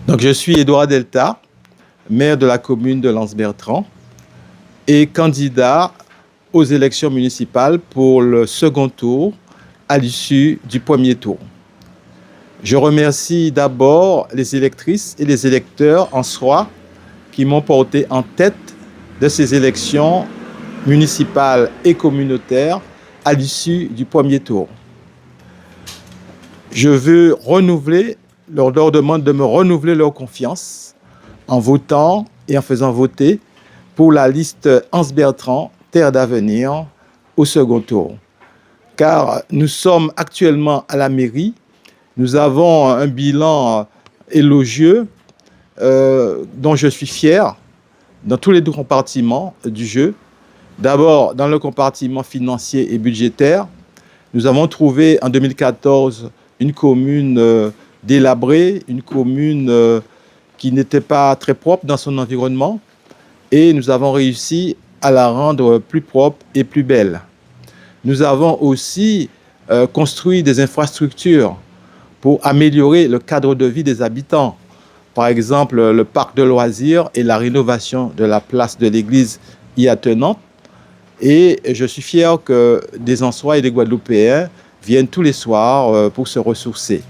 Donc, je suis Édouard Delta, maire de la commune de Lens-Bertrand et candidat aux élections municipales pour le second tour à l'issue du premier tour. Je remercie d'abord les électrices et les électeurs en soi qui m'ont porté en tête de ces élections municipales et communautaires à l'issue du premier tour. Je veux leur demande de me renouveler leur confiance en votant et en faisant voter pour la liste Lens-Bertrand, Terre d'avenir, au second tour. Car nous sommes actuellement à la mairie, nous avons un bilan élogieux dont je suis fier dans tous les deux compartiments du jeu. D'abord, dans le compartiment financier et budgétaire, nous avons trouvé en 2014 une commune délabrée, une commune qui n'était pas très propre dans son environnement, et nous avons réussi à la rendre plus propre et plus belle. Nous avons aussi construit des infrastructures pour améliorer le cadre de vie des habitants. Par exemple, le parc de loisirs et la rénovation de la place de l'église y attenante. Et je suis fier que des Ansois et des Guadeloupéens viennent tous les soirs pour se ressourcer.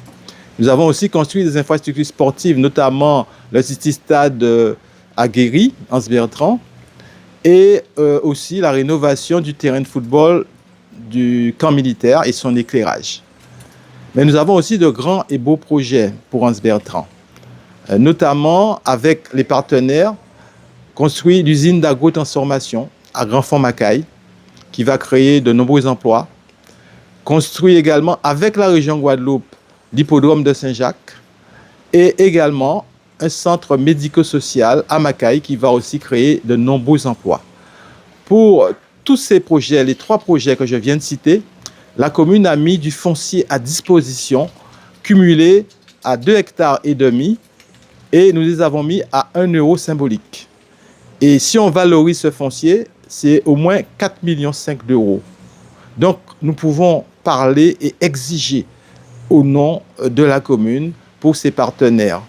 Nous avons aussi construit des infrastructures sportives, notamment le City Stade à Guéry, Lens-Bertrand, et aussi la rénovation du terrain de football du camp militaire et son éclairage. Mais nous avons aussi de grands et beaux projets pour Lens-Bertrand, notamment avec les partenaires, construit l'usine d'agro-transformation à Grand-Fond-Macaille, qui va créer de nombreux emplois. Construit également avec la région Guadeloupe l'hippodrome de Saint-Jacques et également un centre médico-social à Macaille qui va aussi créer de nombreux emplois. Pour tous ces projets, les 3 projets que je viens de citer, la commune a mis du foncier à disposition, cumulé à 2,5 hectares et nous les avons mis à 1 euro symbolique. Et si on valorise ce foncier, c'est au moins 4,5 millions d'euros. Donc, nous pouvons parler et exiger au nom de la commune pour ses partenaires.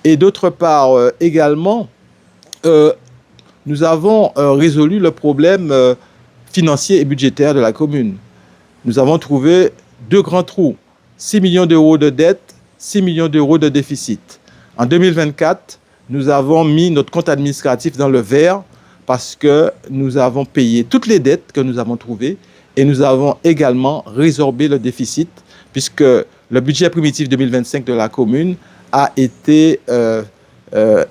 Et d'autre part, également, nous avons résolu le problème financier et budgétaire de la commune. Nous avons trouvé 2 grands trous, 6 millions d'euros de dette, 6 millions d'euros de déficit. En 2024, nous avons mis notre compte administratif dans le vert parce que nous avons payé toutes les dettes que nous avons trouvées et nous avons également résorbé le déficit puisque le budget primitif 2025 de la commune a été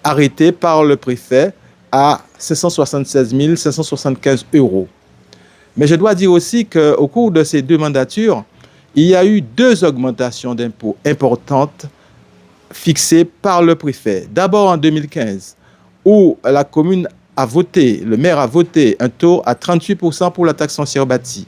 arrêté par le préfet à 576 575 euros. Mais je dois dire aussi qu'au cours de ces 2 mandatures, il y a eu 2 augmentations d'impôts importantes fixées par le préfet. D'abord en 2015, où la commune a voté, le maire a voté un taux à 38% pour la taxe foncière bâtie.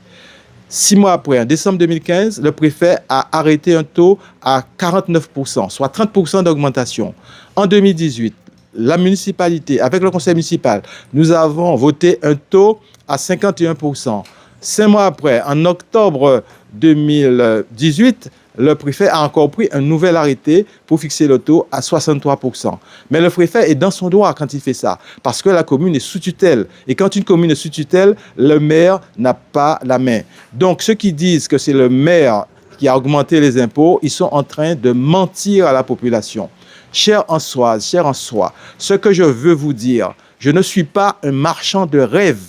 6 mois après, en décembre 2015, le préfet a arrêté un taux à 49%, soit 30% d'augmentation. En 2018, la municipalité, avec le conseil municipal, nous avons voté un taux à 51%. 5 mois après, en octobre 2018, le préfet a encore pris un nouvel arrêté pour fixer le taux à 63%. Mais le préfet est dans son droit quand il fait ça, parce que la commune est sous tutelle. Et quand une commune est sous tutelle, le maire n'a pas la main. Donc ceux qui disent que c'est le maire qui a augmenté les impôts, ils sont en train de mentir à la population. Chers Ansoises, chers Ansois, ce que je veux vous dire, je ne suis pas un marchand de rêves.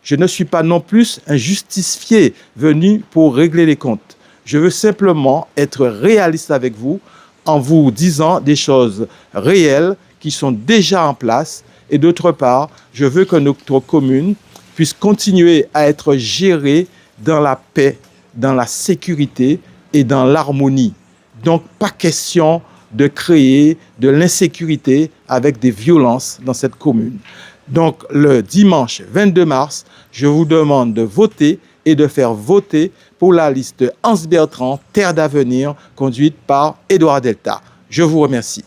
Je ne suis pas non plus un justicier venu pour régler les comptes. Je veux simplement être réaliste avec vous en vous disant des choses réelles qui sont déjà en place. Et d'autre part, je veux que notre commune puisse continuer à être gérée dans la paix, dans la sécurité et dans l'harmonie. Donc, pas question de créer de l'insécurité avec des violences dans cette commune. Donc, le dimanche 22 mars, je vous demande de voter et de faire voter pour la liste Lens-Bertrand, Terre d'avenir, conduite par Édouard Delta. Je vous remercie.